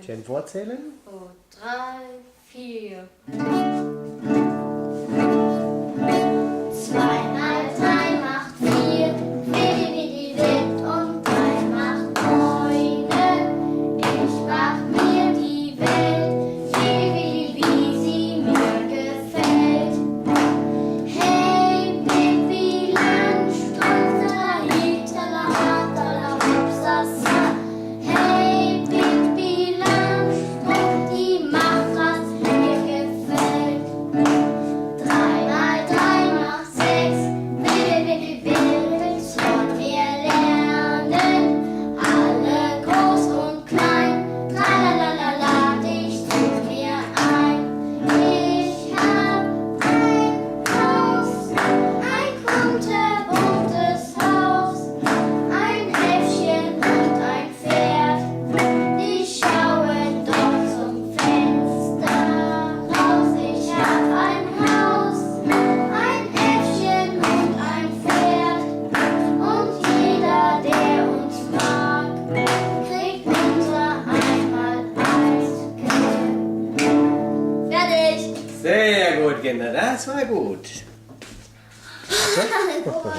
Schön vorzählen. 3, 4. 2 mal 3 macht 4, wie wild und 3 macht 9. Ich mach mir die Welt, wie sie mir gefällt. Hey, Baby, Landstrumpf, da hopsasa. Hey, Baby, Landstrumpf, die macht, was mir gefällt. 3 mal 3 macht 6, willst von mir lernen. Alle groß und klein, tralalala, dich zu mir ein. Ich hab ein Haus, ein kunterbuntes Haus, ein Äffchen und ein Pferd. Die schauen dort zum Fenster raus. Ich hab ein Haus, ein Äffchen und ein Pferd. Und jeder, der uns mag, kriegt unser Einmaleins Geld. Fertig! Sehr gut, Kinder, das war gut. Oh,